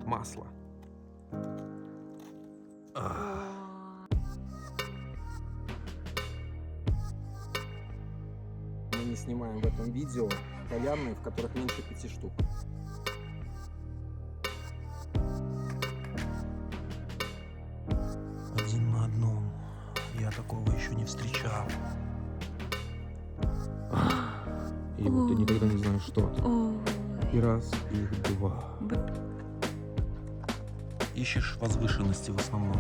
масло. Мы не снимаем в этом видео кальянные, в которых меньше 5 штук. Один на одном. Я такого еще не встречал. И вот ты никогда не знаешь, что это. И раз, их два. Ищешь возвышенности в основном.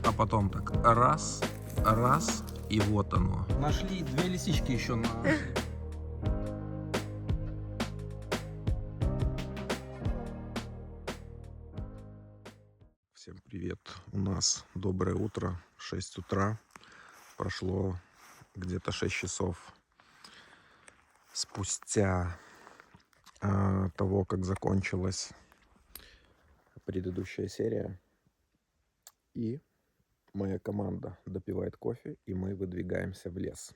А потом так раз, раз, и вот оно. Нашли 2 лисички еще на... Всем привет. У нас доброе утро, 6 утра. Прошло где-то 6 часов спустя того, как закончилась предыдущая серия. И моя команда допивает кофе, и мы выдвигаемся в лес.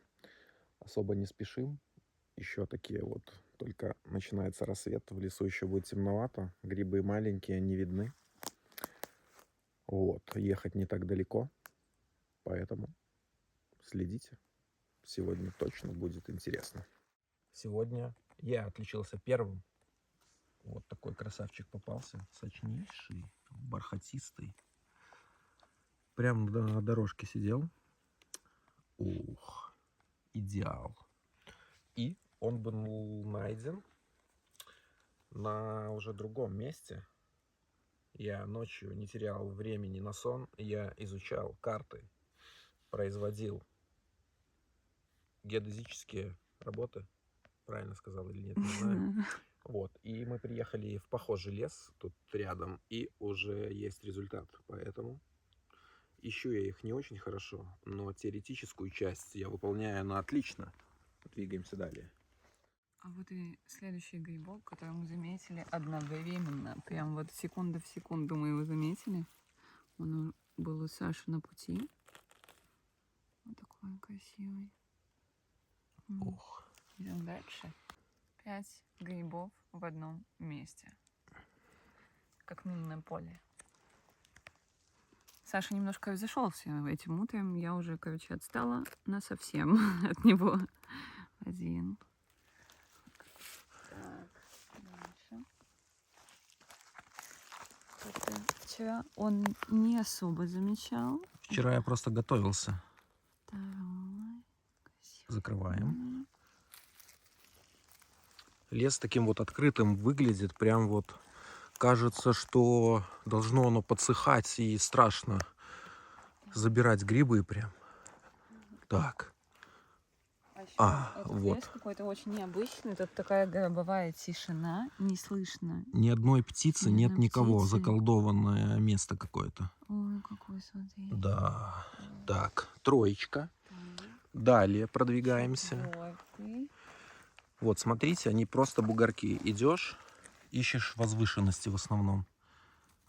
Особо не спешим. Еще такие вот, только начинается рассвет, в лесу еще будет темновато. Грибы маленькие, не видны. Вот, ехать не так далеко, поэтому следите. Сегодня точно будет интересно. Сегодня я отличился первым. Вот такой красавчик попался, сочнейший, бархатистый. Прям на дорожке сидел. Ух, идеал. И он был найден на уже другом месте. Я ночью не терял времени на сон. Я изучал карты, производил геодезические работы. Правильно сказал или нет, не знаю. Вот. И мы приехали в похожий лес, тут рядом, и уже есть результат. Поэтому ищу я их не очень хорошо, но теоретическую часть я выполняю на отлично. Двигаемся далее. А вот и следующий грибок, который мы заметили одновременно. Прям вот секунда в секунду мы его заметили. Он был у Саши на пути. Вот такой он красивый. Ох. Идем дальше. 5 грибов в одном месте. Как минное поле. Саша немножко разошелся этим утром. Я уже, короче, отстала насовсем от него. Один. Так, дальше. Вчера он не особо замечал. Вчера я просто готовился. Второй. Закрываем. Лес таким вот открытым выглядит. Прям вот кажется, что должно оно подсыхать, и страшно забирать грибы прям. Так. Этот вот. лес какой-то очень необычный. Тут такая гробовая тишина. Не слышно. Ни одной птицы, Ни нет одной никого. птицы. Заколдованное место какое-то. Ой, какой, смотри. Да. Так, троечка. Так. Далее продвигаемся. Четвертый. Вот, смотрите, они просто бугорки. Идешь, ищешь возвышенности в основном.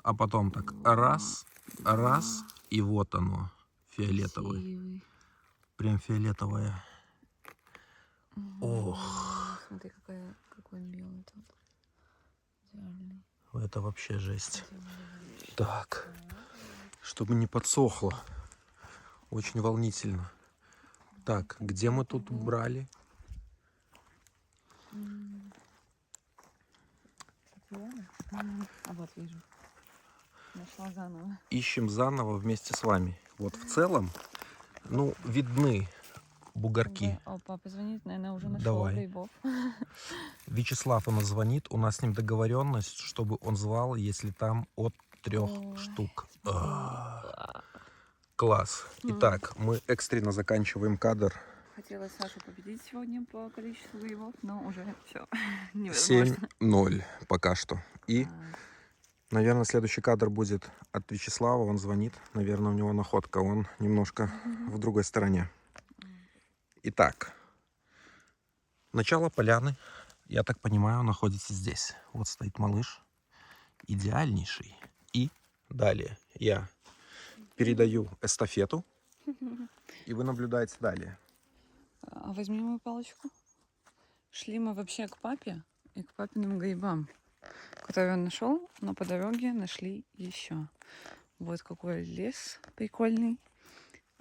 А потом так раз, раз, и вот оно, фиолетовый. Красивый. Прям фиолетовое. Ох. Смотри, какой белый тут. Идеальный. Это вообще жесть. Идеальный. Так, чтобы не подсохло. Очень волнительно. Так, где мы тут брали? А вот вижу. Нашла заново. Ищем заново вместе с вами. Вот в целом, ну, видны бугорки. О, папа звонит, наверное, уже нашел Давай. грибов. Вячеслав у нас звонит. У нас с ним договоренность, чтобы он звал, если там от 3 штук. Класс. Итак, мы экстренно заканчиваем кадр. Хотела Сашу победить сегодня по количеству грибов, но уже все. Невозможно. 7-0 пока что. И, наверное, следующий кадр будет от Вячеслава. Он звонит. Наверное, у него находка. Он немножко в другой стороне. Итак, начало поляны, я так понимаю, находится здесь. Вот стоит малыш. Идеальнейший. И далее я передаю эстафету. И вы наблюдаете далее. Возьми мою палочку. Шли мы вообще к папе и к папиным грибам. который он нашел, но по дороге нашли еще. Вот какой лес прикольный.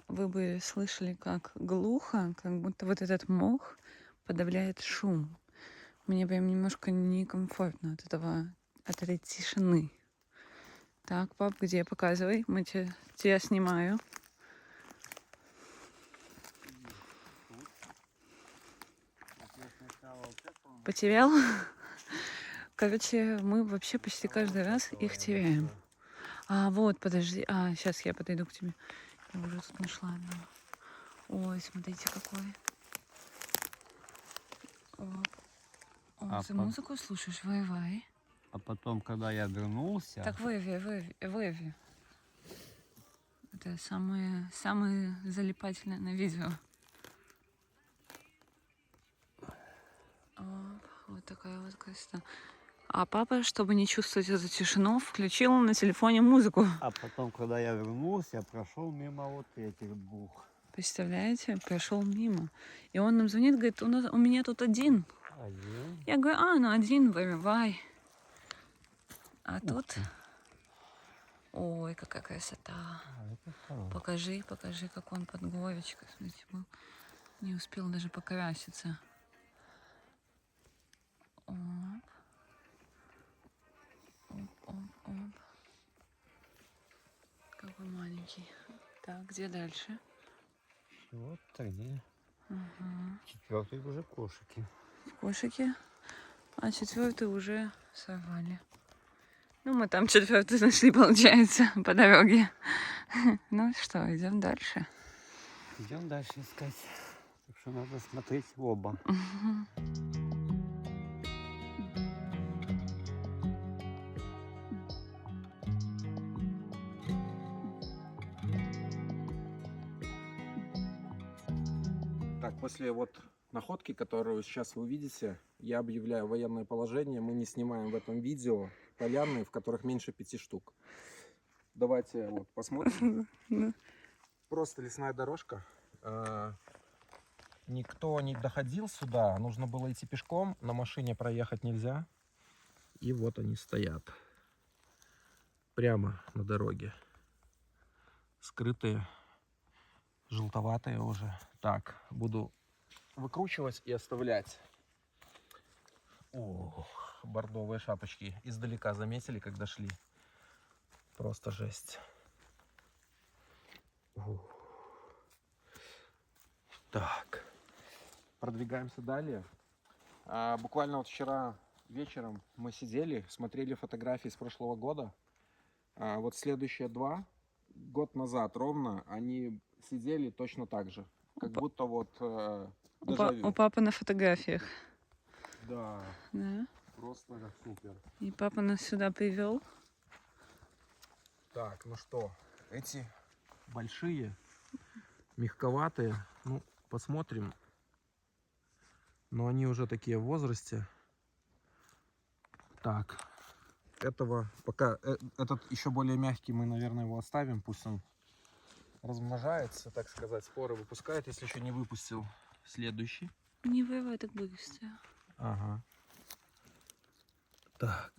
Вы бы слышали, как глухо, как будто вот этот мох подавляет шум. Мне прям немножко некомфортно от этой тишины. Так, пап, где? Показывай. Тебя снимаю. Потерял? Короче, мы вообще почти каждый раз их теряем. А, вот, подожди. А, сейчас я подойду к тебе. Я уже тут нашла одного. Ой, смотрите, какой. Оп. О, ты музыку слушаешь? Вай-вай. А потом, когда я вернулся... Так, Вэви. Это самое залипательное на видео. Оп, вот такая вот красота. А папа, чтобы не чувствовать эту тишину, включил на телефоне музыку. А потом, когда я вернулся, прошел мимо вот этих двух. Представляете? Прошел мимо. И он нам звонит, говорит, у меня тут один. Один. Я говорю, ну один, вырывай. А тут... ты. Ой, какая красота. А, это второй. Покажи, как он под горочкой. Смотрите, был. Не успел даже покраситься. Оп. Оп. Какой маленький. Так, где дальше? Вот три. Ага. Четвертый уже кошики. Кошики. А четвертый уже сорвали. Ну, мы там четвертый нашли, получается, по дороге. Ну что, идем дальше. Идем дальше искать. Так что надо смотреть в оба. Так, после вот находки, которую сейчас вы увидите, я объявляю военное положение. Мы не снимаем в этом видео поляны, в которых меньше 5 штук. Давайте вот посмотрим. Просто лесная дорожка. Никто не доходил сюда. Нужно было идти пешком. На машине проехать нельзя. И вот они стоят. Прямо на дороге. Скрытые. Желтоватые уже. Так, буду выкручивать и оставлять. Ох, бордовые шапочки. Издалека заметили, когда шли. Просто жесть. Ух. Так, продвигаемся далее. Буквально вот вчера вечером мы сидели, смотрели фотографии с прошлого года. Вот следующие два, год назад ровно, они сидели точно так же. Как будто вот У папы на фотографиях. Да, Да. просто как супер. И папа нас сюда привел. Так, ну что, эти большие, мягковатые, ну, посмотрим. Но они уже такие в возрасте. Так, этого пока, этот еще более мягкий, мы, наверное, его оставим. Пусть он размножается, так сказать, споры выпускает, если еще не выпустил следующий. Не вырывай так быстро. Ага. Так.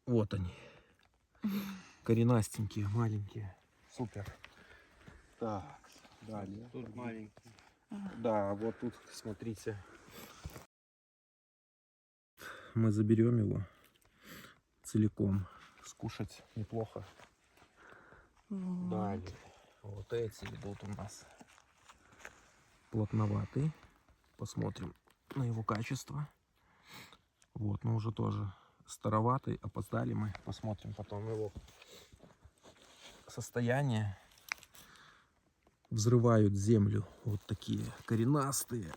Вот они. Коренастенькие, маленькие. Супер. Так, далее. Тут маленький. Да, вот тут, смотрите. Мы заберем его целиком. Скушать неплохо. Вот. Далее. Вот эти идут у нас. Плотноватый. Посмотрим на его качество. Вот, но уже тоже староватый. Опоздали мы. Посмотрим потом его состояние. Взрывают землю. Вот такие коренастые.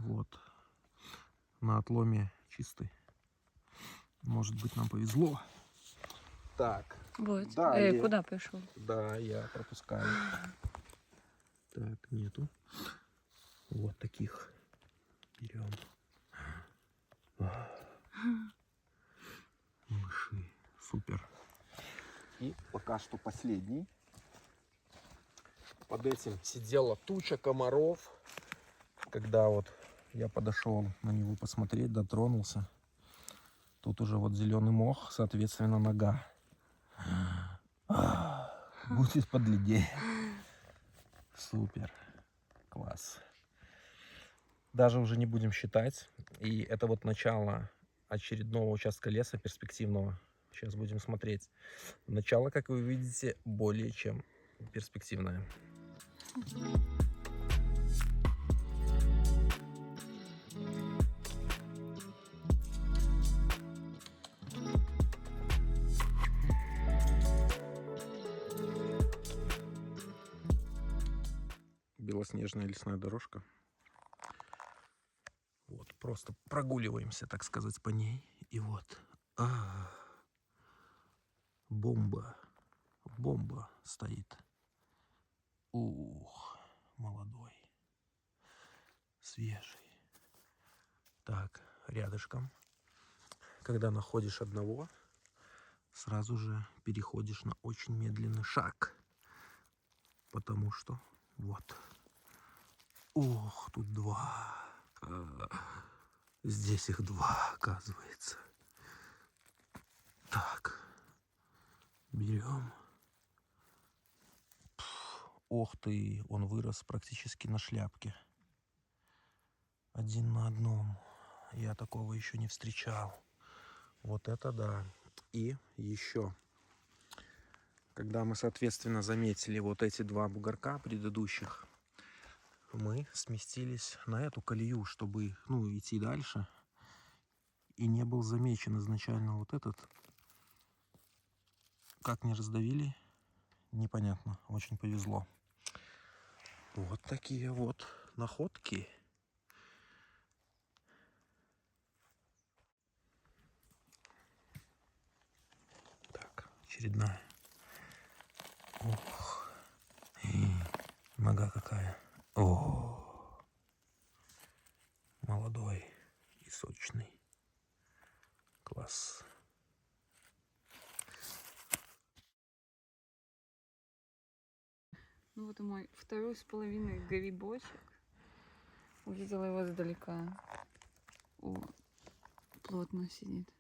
Вот. На отломе чистый. Может быть, нам повезло. Так. Вот. Да, Куда пришел? Да, я пропускаю. Так, нету. Вот таких берем. Мыши. Супер. И пока что последний. Под этим сидела туча комаров. Когда вот Я подошел на него посмотреть, дотронулся. Тут уже вот зеленый мох, соответственно, нога. Будет подледнее. Супер. Класс. Даже уже не будем считать. И это вот начало очередного участка леса перспективного. Сейчас будем смотреть. Начало, как вы видите, более чем перспективное. Белоснежная лесная дорожка. Вот, просто прогуливаемся, так сказать, по ней. И вот. Бомба. Бомба стоит. Ух, молодой. Свежий. Так, рядышком. Когда находишь одного, сразу же переходишь на очень медленный шаг. Потому что вот. Ох, тут два. Здесь их два, оказывается. Так. Берем. Ох ты, он вырос практически на шляпке. Один на одном. Я такого еще не встречал. Вот это да. И еще. Когда мы, соответственно, заметили вот эти два бугорка предыдущих, мы сместились на эту колею, чтобы, идти дальше. И не был замечен изначально вот этот. Как не раздавили, непонятно. Очень повезло. Вот такие вот находки. Так, очередная. Ох. Нога какая. О, молодой и сочный. Класс. Ну вот и мой 2,5 грибочек. Увидела его издалека. О, плотно сидит.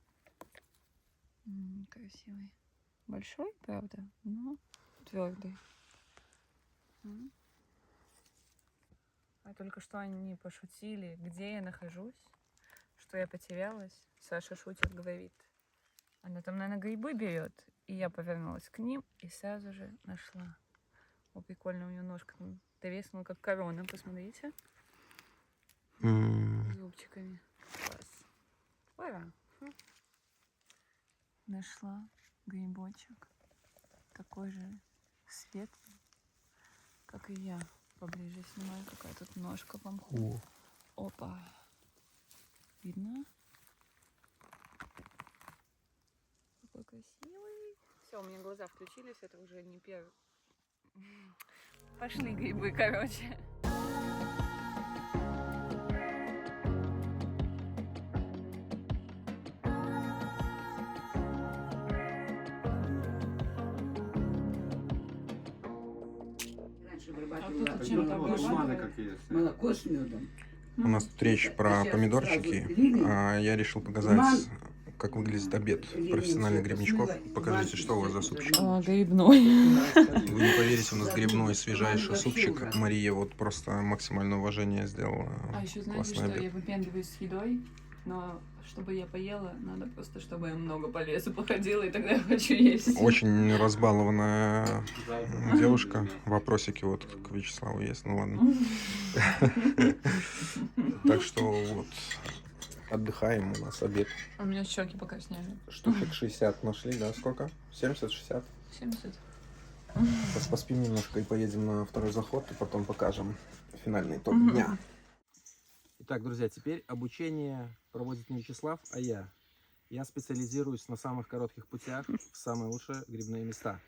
Красивый. Большой, правда, но твердый. А только что они пошутили, где я нахожусь, что я потерялась. Саша шутит, говорит, она там, наверное, грибы берет. И я повернулась к ним и сразу же нашла. О, прикольно, у нее ножка там довеснула, как корона, посмотрите. Зубчиками. Класс. Ура. Нашла грибочек. Такой же светлый, как и я. Поближе снимаю, какая тут ножка по мху. Опа. Видно? Какой красивый. Все, у меня глаза включились, это уже не первый. Пошли грибы, короче. А тут чем-то Молоко с медом. У нас тут речь про помидорчики. Я решил показать, как выглядит обед профессиональных грибничков. Покажите, что у вас за супчик. Грибной. Вы не поверите, у нас грибной свежайший супчик. Мария вот просто максимальное уважение сделала. А еще знаете, Классный что обед. я выпендриваюсь с едой, но чтобы я поела, надо просто, чтобы я много по лесу походила, и тогда я хочу есть. Очень разбалованная девушка. Вопросики вот к Вячеславу есть, ну ладно. Так что вот, отдыхаем, у нас обед. У меня щеки покраснели. Штучек 60 нашли, да? Сколько? 70-60? 70. Сейчас поспим немножко и поедем на второй заход, и потом покажем финальный итог дня. Итак, друзья, теперь обучение проводит не Вячеслав, а я. Я специализируюсь на самых коротких путях в самые лучшие грибные места.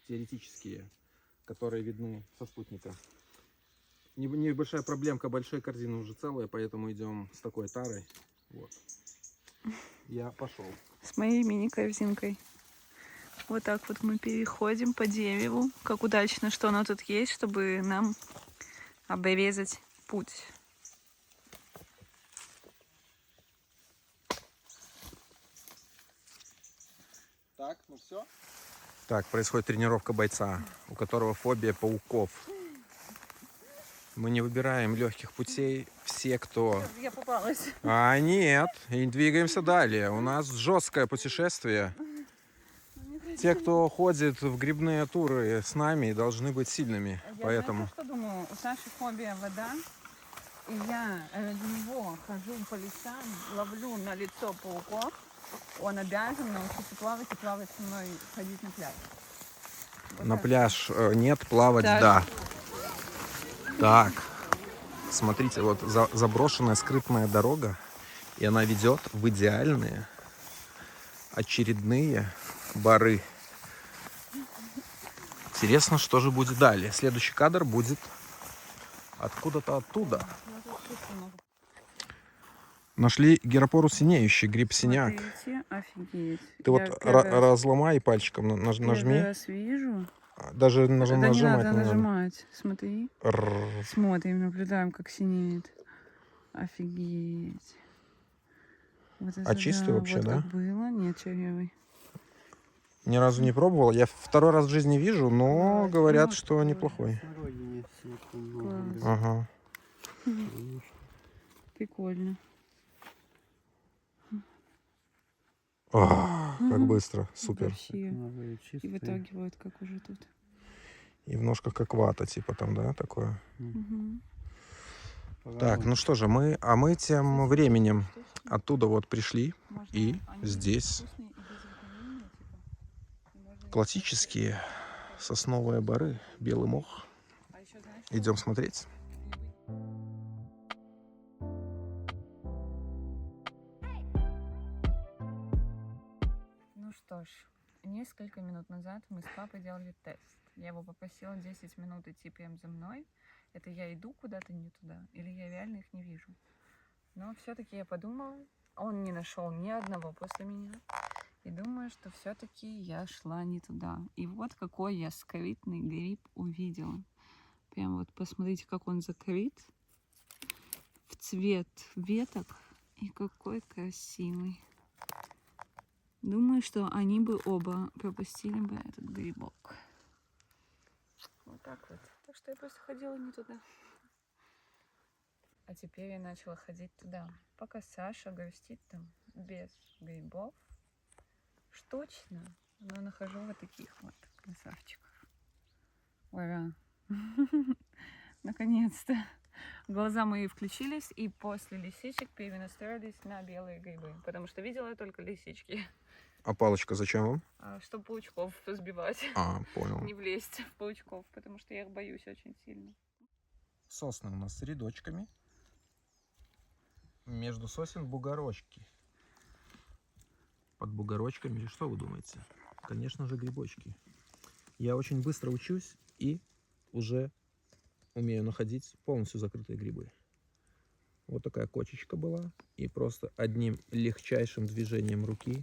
Теоретические, которые видны со спутника. Небольшая проблемка, большие корзины уже целые, поэтому идем с такой тарой. Вот. Я пошел. С моей мини-корзинкой. Вот так вот мы переходим по дереву. Как удачно, что оно тут есть, чтобы нам обрезать путь. Так, ну все. Так, происходит тренировка бойца, у которого фобия пауков. Мы не выбираем легких путей. Все, кто... Я попалась. А нет, и двигаемся далее. У нас жесткое путешествие. Те, кто ходит в грибные туры с нами, должны быть сильными. Я Поэтому... знаете, что думаю? У Саши фобия вода. И я ради него хожу по лесам, ловлю на лицо пауков. Он обязан научиться плавать и плавать со мной, ходить на пляж. Вот На так. пляж нет, плавать Так. да. Так, смотрите, вот заброшенная скрытная дорога, и она ведет в идеальные очередные бары. Интересно, что же будет далее. Следующий кадр будет откуда-то оттуда. Ну, тут чисто много. Нашли гиропорус синеющий, гриб синяк. Смотрите, офигеть. Ты вот Я первый раз- разломай и пальчиком первый нажми. раз вижу. Даже Да не нажимать надо не надо. нажимать. Смотри. Рррр. Смотрим, наблюдаем, как синеет. Офигеть. Вот это А чистый вообще, вот да? как было. Нет, червивый. Ни разу не пробовал. Я второй раз в жизни вижу, но Да, говорят, ну, что такое. неплохой. Смородине всё много, Класс. да. Ага. Конечно. Прикольно. Как быстро. Супер. Вообще. Надо и И чистые. вытягивают, как уже тут. И в ножках как вата, типа там, да, такое. Мгм. Так, ну что же, мы тем временем оттуда вот пришли. Можно И они здесь вкусные и безалкогольные, типа. И можно их классические сосновые бары, белый мох. А еще, знаешь, что? Идем смотреть. Ну что ж, несколько минут назад мы с папой делали тест. Я его попросила 10 минут идти прям за мной. Это я иду куда-то не туда, или я реально их не вижу. Но все-таки я подумала, он не нашел ни одного после меня. И думаю, что все-таки я шла не туда. И вот какой я скрытный гриб увидела. Прям вот посмотрите, как он закрыт. В цвет веток. И какой красивый. Думаю, что они бы оба пропустили бы этот грибок. Вот так вот. Так что я просто ходила не туда. А теперь я начала ходить туда. Пока Саша грустит там без грибов. Штучно. Но нахожу вот таких вот красавчиков. Ура! Наконец-то. Глаза мои включились, и после лисичек перенастроились на белые грибы. Потому что видела я только лисички. А палочка зачем вам? Чтобы паучков сбивать. А, понял. Не влезть в паучков, потому что я их боюсь очень сильно. Сосны у нас с рядочками. Между сосен бугорочки. Под бугорочками, что вы думаете? Конечно же, грибочки. Я очень быстро учусь и уже умею находить полностью закрытые грибы. Вот такая кочечка была. И просто одним легчайшим движением руки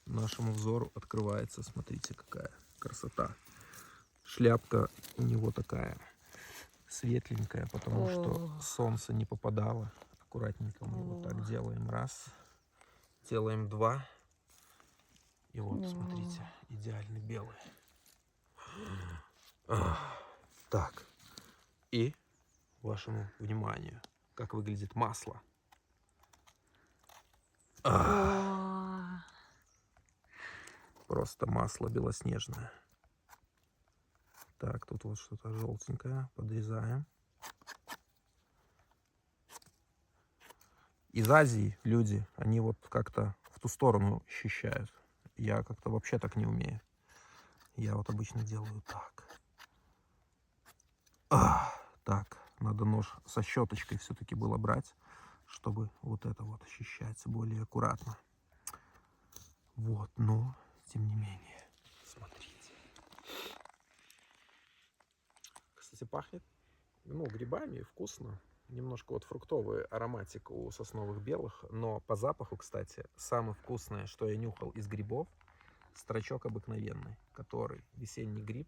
нашему взору открывается. Смотрите, какая красота. Шляпка у него такая светленькая, потому что солнце не попадало. Аккуратненько мы вот так делаем. Раз. Делаем два. И вот, смотрите, идеально белый. Так. И вашему вниманию, как выглядит масло. Просто масло белоснежное. Так, тут вот что-то желтенькое. Подрезаем. Из Азии люди, они вот как-то в ту сторону ощущают. Я как-то вообще так не умею. Я вот обычно делаю так. Так, надо нож со щеточкой все-таки было брать, чтобы вот это вот ощущать более аккуратно. Вот, но тем не менее, смотрите. Кстати, пахнет, ну, грибами, вкусно. Немножко вот фруктовый ароматик у сосновых белых, но по запаху, кстати, самое вкусное, что я нюхал из грибов, строчок обыкновенный, который весенний гриб,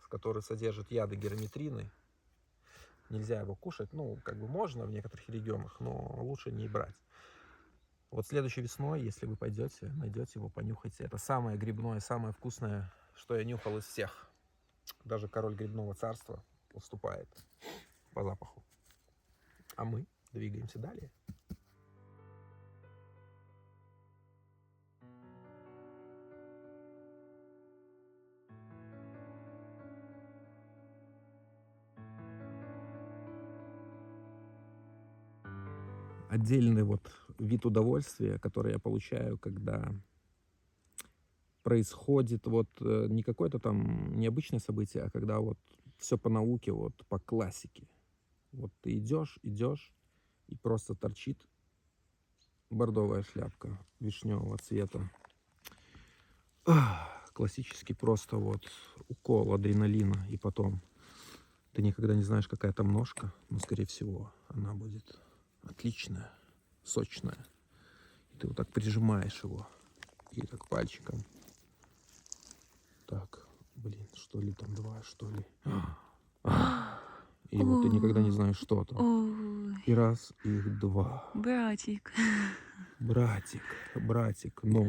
который содержит яды гераметрины. Нельзя его кушать, ну, как бы можно в некоторых регионах, но лучше не брать. Вот следующей весной, если вы пойдете, найдете его, понюхайте. Это самое грибное, самое вкусное, что я нюхал из всех. Даже король грибного царства уступает по запаху. А мы двигаемся далее. Отдельный вот вид удовольствия, который я получаю, когда происходит вот не какое-то там необычное событие, а когда вот все по науке, вот по классике. Вот ты идешь, и просто торчит бордовая шляпка вишневого цвета. Классический просто вот укол адреналина, и потом ты никогда не знаешь, какая там ножка, но скорее всего она будет отличная, сочная. И ты вот так прижимаешь его и так пальчиком. Так, блин, что ли там два, что ли? И вот ты никогда не знаешь, что там. Ой, И раз, их два. братик. Братик, но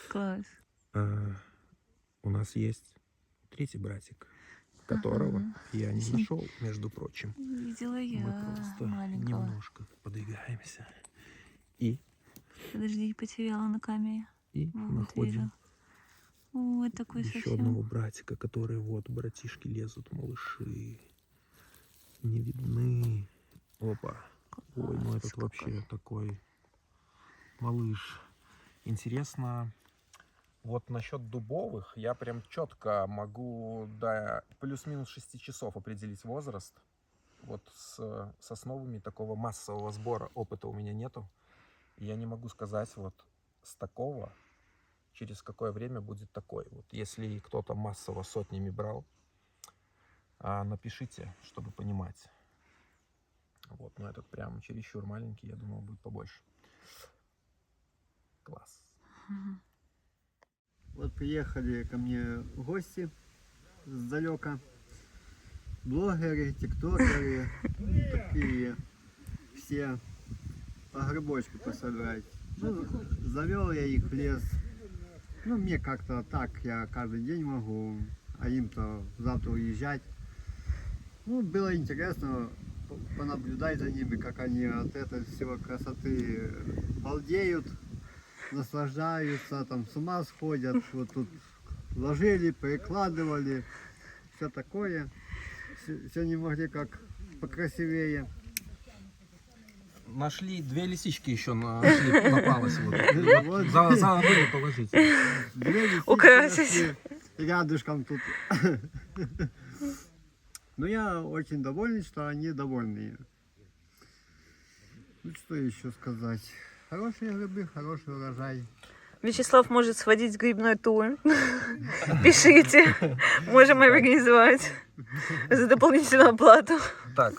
Класс. у нас есть третий братик, которого я не нашел, между прочим. Видела я Мы просто маленького. немножко подвигаемся и Подожди, потеряла на камере. Вот находим вижу. Ой, такой еще совсем. одного братика, который вот, братишки лезут, малыши. Не видны. Опа. Ой, ну этот вообще такой малыш. Интересно, вот насчет дубовых я прям четко могу до плюс-минус 6 часов определить возраст. Вот с сосновыми такого массового сбора опыта у меня нету. И я не могу сказать вот с такого, через какое время будет такой. Вот если кто-то массово сотнями брал, напишите, чтобы понимать. Вот, но этот прям чересчур маленький, я думал, будет побольше. Класс. Вот приехали ко мне гости сдалека. Блогеры, тиктокеры, такие все по грибочку пособирать. Ну, завел я их в лес. Ну, мне как-то так, я каждый день могу, а им-то завтра уезжать. Ну, было интересно понаблюдать за ними, как они от этой всего красоты балдеют, наслаждаются, там с ума сходят. Вот тут ложили, перекладывали, все такое. Все не могли как покрасивее. Нашли две лисички еще напалось. Вот. Забыли положить. Две лисички Украсить. нашли рядышком тут. Но я очень доволен, что они довольны. Ну что еще сказать? Хорошие грибы, хороший урожай. Вячеслав может сводить в грибной тур. Пишите. Можем организовать за дополнительную оплату. Так,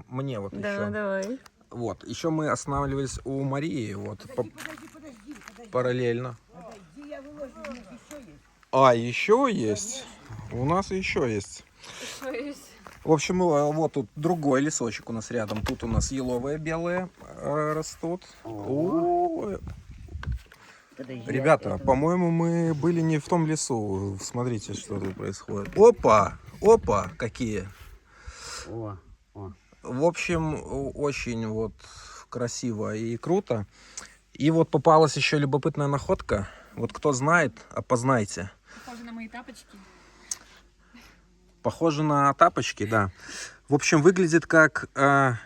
мне вот Да, еще. давай. Вот, еще мы останавливались у Марии, вот, параллельно. А, еще есть? У нас еще есть. В общем, вот тут другой лесочек у нас рядом. Тут у нас еловые белые растут. Ой. Ребята, по-моему, мы были не в том лесу. Смотрите, что тут происходит. Опа! Опа! Какие! О. В общем, очень вот красиво и круто. И вот попалась еще любопытная находка. Вот кто знает, опознайте. Похоже на мои тапочки. Похоже на тапочки, да. В общем, выглядит как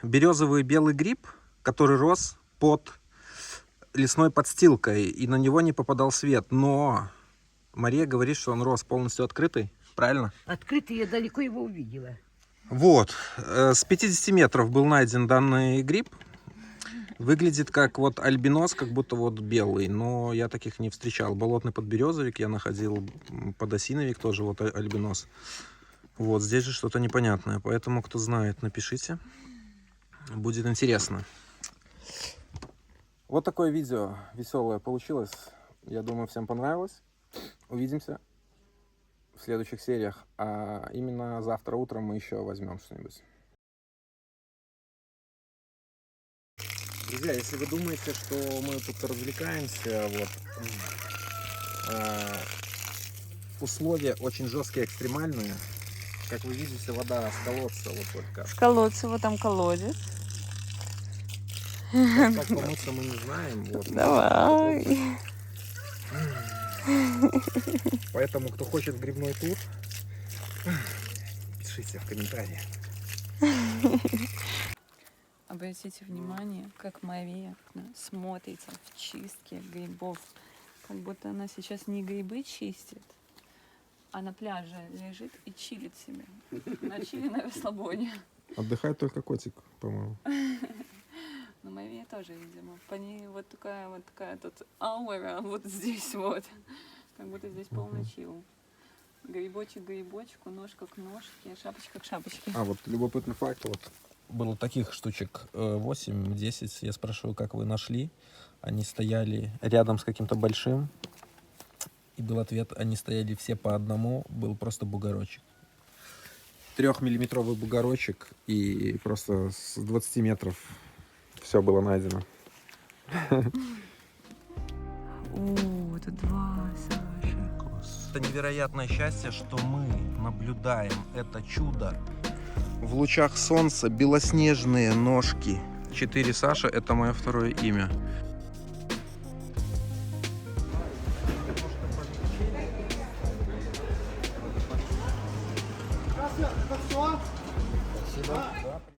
березовый белый гриб, который рос под лесной подстилкой, и на него не попадал свет. Но Мария говорит, что он рос полностью открытый. Правильно? Открытый, я далеко его увидела. Вот. С 50 метров был найден данный гриб. Выглядит как вот альбинос, как будто вот белый, но я таких не встречал. Болотный подберезовик я находил, подосиновик тоже вот альбинос. Вот, здесь же что-то непонятное, поэтому, кто знает, напишите. Будет интересно. Вот такое видео веселое получилось. Я думаю, всем понравилось. Увидимся в следующих сериях. А именно завтра утром мы еще возьмем что-нибудь. Друзья, если вы думаете, что мы тут развлекаемся, вот, условия очень жесткие, экстремальные. Как вы видите, вода с колодца вот только. С колодца, вот там колодец. Как помыться мы не знаем. Вот. Давай. Поэтому, кто хочет грибной тур, пишите в комментариях. Обратите внимание, как Мария смотрится в чистке грибов. Как будто она сейчас не грибы чистит, а на пляже лежит и чилит себе. На чили на расслабоне. Отдыхает только котик, по-моему. Но Мария тоже, видимо. По ней вот такая тут аура вот здесь вот. Как будто здесь полный чил. Грибочек к грибочку, ножка к ножке, шапочка к шапочке. А вот любопытный факт, вот было таких штучек 8-10. Я спрашиваю, как вы нашли. Они стояли рядом с каким-то большим. И был ответ, они стояли все по одному. Был просто бугорочек. 3-миллиметровый бугорочек. И просто с 20 метров все было найдено. О, это два, Саша. Это невероятное счастье, что мы наблюдаем это чудо. В лучах солнца белоснежные ножки. 4 Саша — это мое второе имя. Это все? Спасибо.